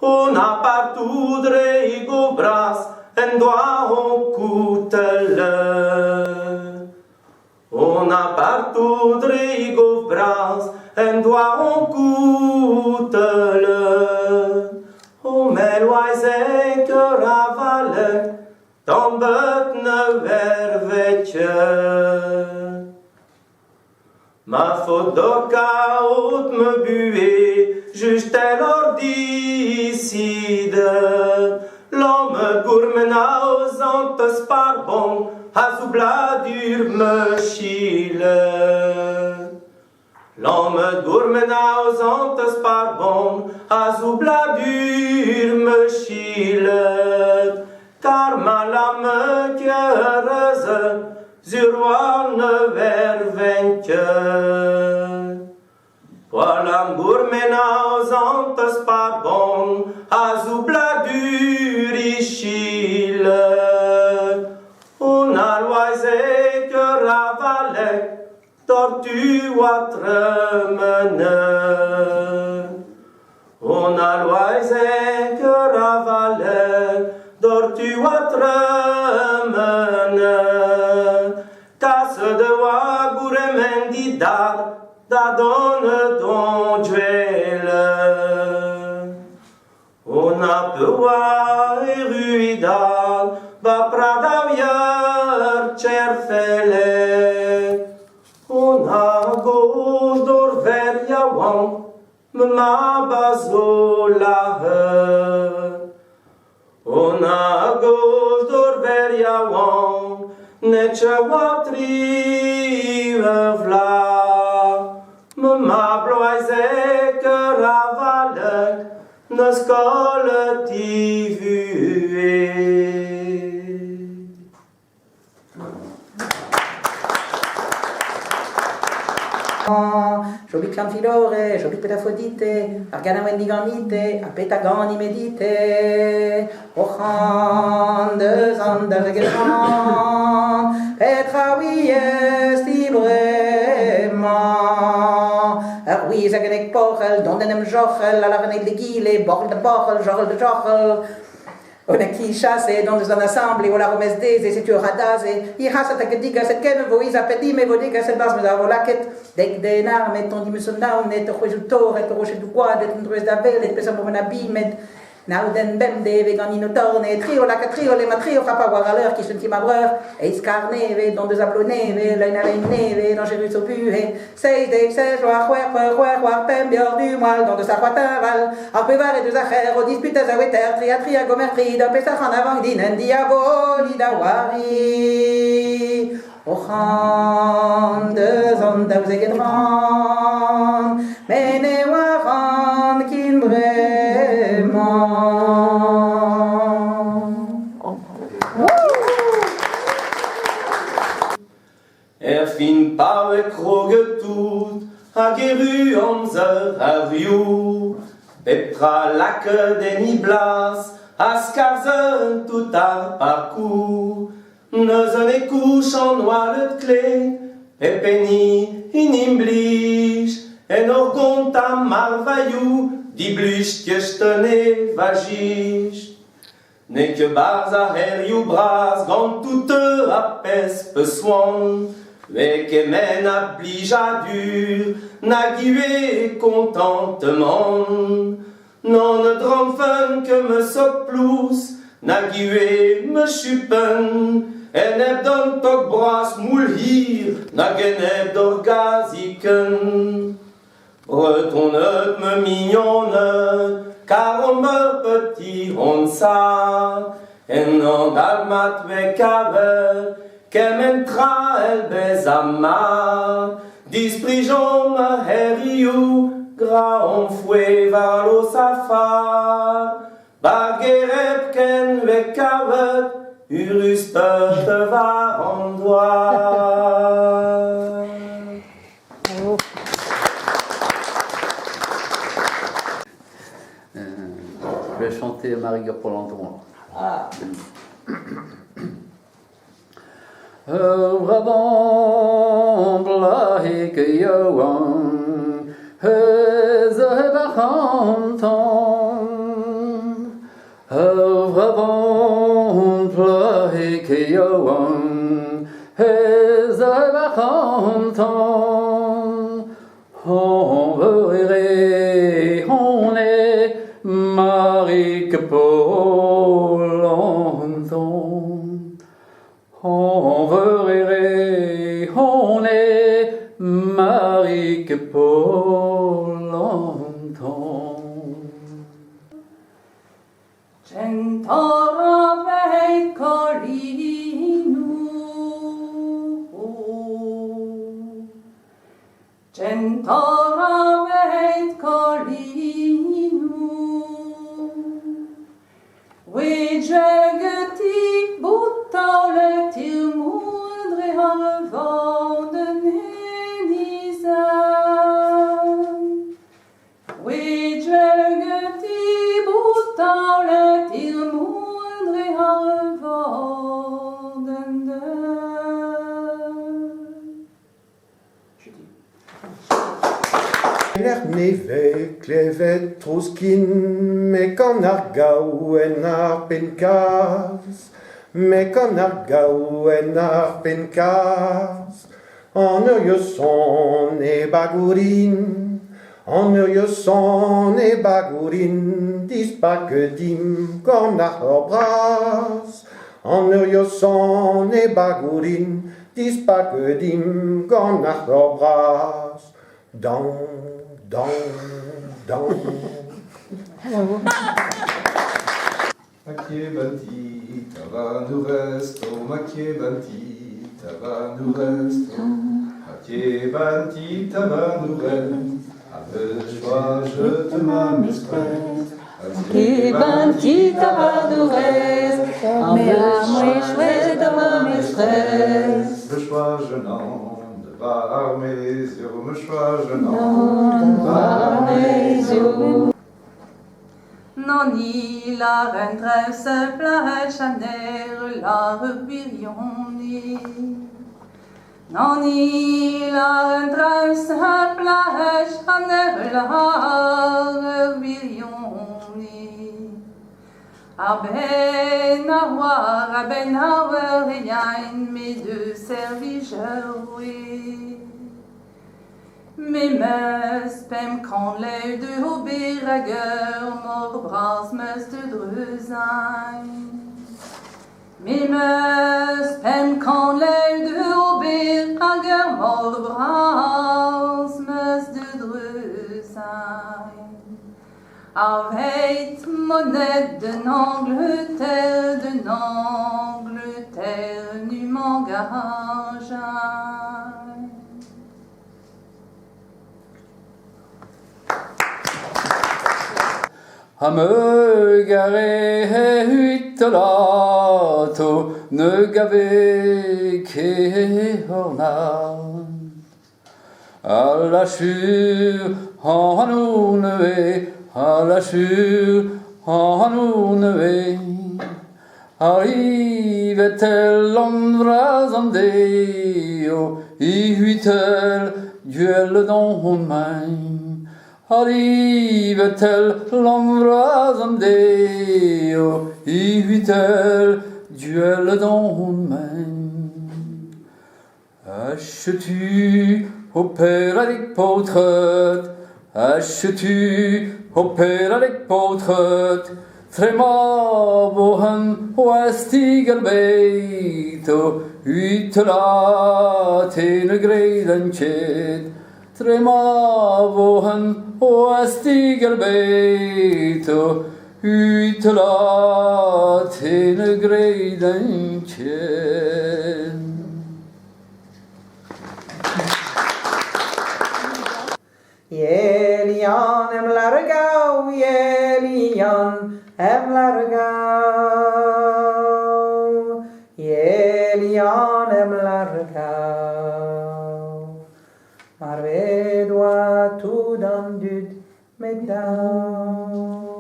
On a partout dreigo bras, en doit on coûte-le. On a partout dreigo bras, en doit on coûte-le. O meloise que ravale, tombet ne vervetje. Ma faute d'orcaut me buet, juste l'ordicide. L'homme gourmena aux antes par bon, à zoubladur me chile. L'homme gourmena aux antes par bon, à zoubladur me chile. Car ma lame qui heureuse, zur ne vervenke. Voilà gourmena aux antes par bon, à zoubladur ichile. On a loisé que ravalec, tortue ouatremene. On a loisé que ravalec, tortue ouatremene. Tasse de waguremendidad, da donne don duele. On a peua eruidad, ba pradavier cerfele. On a gauche d'orveria wang, me ma bazolahe. On a gauche d'orveria wang, nece watrive vla. Me ma bloise que ravalec, ne scolle ti vue. Jobi clamfilore, jobi pedafodite, argana wendiganite, apetagani medite, ochan de zandergeran, petra wies librement. Oui, zagenek pochel, dondenem jochel, alarenek de gile, bochel de bochel, jochel de jochel. On a qui chasse dans une assemblée, on la remet des et tu radas et il rase ta gediga cette ken voice a pedi mais vodiga cette base mais avoir la quête dès des armes et ton dimensionnal net rejutor et rocher du bois d'être une trousse d'avel et pesa pour un met nauden bem de veganino torne trio la catrio les matrio frappa voir à l'heure qui se ma breur et scarne dans deux ablonné l'un à l'année dans Jérusalem au pu et c'est des joie pem bior du moelle dans de sa val en prévar et deux affaires aux disputes à weter tria gomertri de pesa en avant dinen diaboli dawari o khan de zon da zegedran mene waran kin vraiment. Fin paue kroge tut, a geru omzer aviu. Petra lake deni blas, a skarzen tout ar parcours. Neuzen e couche en oalet clé, pepeni in imblish, en orgont am marvaiou, di blush kestene vagish. Ne que bars a heriou bras, gant toute a pes pessoan, mais que men a blija dur, n'a gué contentement. Non ne dronfen que me soplous, n'a gué me chupen, en eb don tok bras moulhir, n'a geneb d'orgaziken. Bretonne me mignonne, car on meurt petit, on sa, en en dalmat ve cave, qu'em entra el bezama, disprijon ma heriou, gra on fouet var lo safar, bargerep ken ve cave, urus peut var en doigt. Je vais chanter Marie pour l'entour. Ah. Rabon blahe que yoan, ze bachanton, Ezebachanton, on verrait, on est Marie que Paul entend. On verrait, on est Marie que Paul entend. Centora veit colinu, Centora veit colinu, Wegelgeti buttaule til mundre halvorden henizan. Wegelgeti buttaule til mundre halvorden Neve klevet troskin me kan gau en pencas, me kan gau en pencas. En je son e bagourin, en je son e bagourin, dis pas que dim kon bras. En je son e bagourin, dis pas que dim kon bras. Down, down, down. Makie banti, tava nu resto, makie banti, tava nu resto. Makie banti, tava nu resto. Avec joie, je te m'amuse. Makie banti, tava nu resto. Mais à moi, chouette de ma maîtresse. Le choix jeûnant de par mes yeux, me choix jeûnant de par mes yeux. Non, ni la reine se plage à nerf, la rebirioni. Non, ni la reine se plage à nerf, la rebirioni. Aben Hawar, Yain, mes deux serviteurs, oui. Mes meus pem kan leu de hoberager, mor bras meus de dreuzain. Mes meus pem kan leu de hoberager, mor bras meus de dreuzain. Avec monnaie de Angleterre, nu m'engage. A me gare huitelato, ne gave che hornan. A la chur, en hanouneve, a la chur, en hanouneve. Arrive-t-elle l'ombrasandeo, i huitel, duel dans main. Arrive-t-elle l'embrasandeo, i huitel, duel dans main. Haches-tu au père avec potret, haches-tu au père avec potret, Tremabohan wastigelbeito, huitelat in a gredanchet. Tremabohan wastigelbeito, huitelat in a gredanchet. Yelian em largau, Yelian em largau, Yelian em largau. Maar we doit tout dans du métal.